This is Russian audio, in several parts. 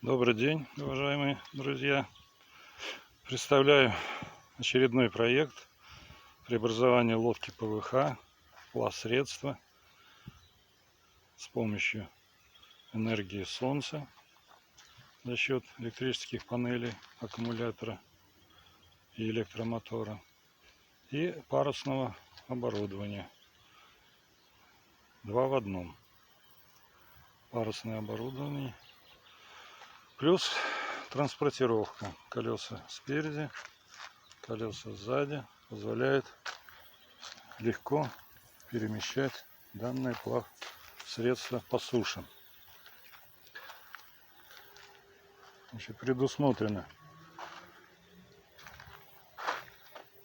Добрый день, уважаемые друзья! Представляю очередной проект преобразования лодки ПВХ в плавсредство с помощью энергии солнца за счет электрических панелей, аккумулятора и электромотора и парусного оборудования. Два в одном. Парусное оборудование плюс транспортировка. Колеса спереди, колеса сзади позволяет легко перемещать данное плавсредство по суше. Значит, предусмотрено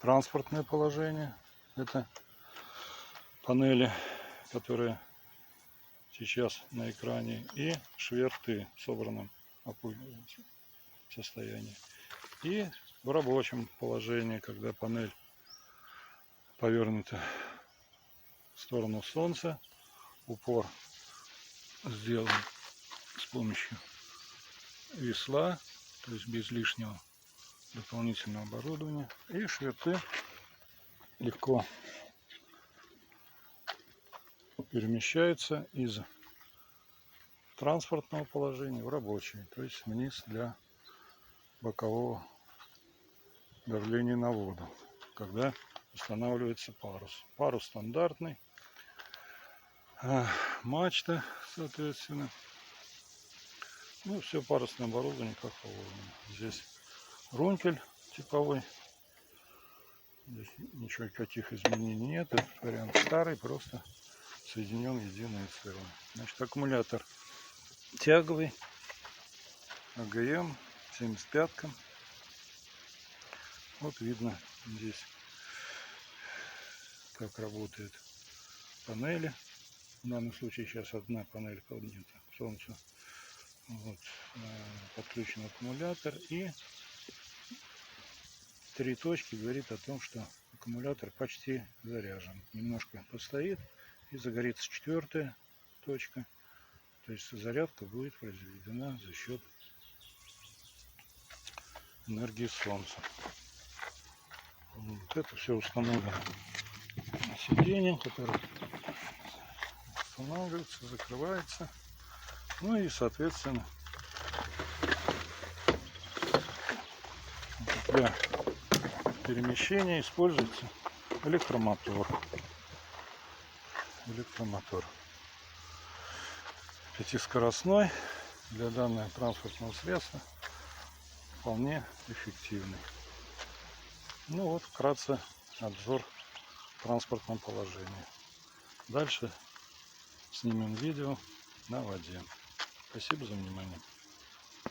транспортное положение. Это панели, которые сейчас на экране, и шверты в собранном состоянии. И в рабочем положении, когда панель повернута в сторону солнца, упор сделан с помощью весла, то есть без лишнего дополнительного оборудования, и шверты легко перемещаются из транспортного положения в рабочее, то есть вниз для бокового давления на воду, когда устанавливается парус. Парус стандартный, мачта, соответственно. Ну, все парусное оборудование как положено. Здесь румпель типовой. Здесь ничего, никаких изменений нет. Этот вариант старый, просто соединен в единое целое. Значит, аккумулятор тяговый, АГМ 75. Вот видно здесь, как работают панели. В данном случае сейчас одна панель поднята к солнцу. Вот, подключен аккумулятор, и 3 точки говорит о том, что аккумулятор почти заряжен. Немножко постоит и загорится 4-я точка. То есть зарядка будет произведена за счет энергии солнца. Вот это все установлено на сиденье, которое устанавливается, закрывается. Ну и, соответственно, для перемещения используется электромотор. Пятискоростной, для данного транспортного средства вполне эффективный. Ну вот, вкратце обзор в транспортном положении. Дальше снимем видео на воде. Спасибо за внимание.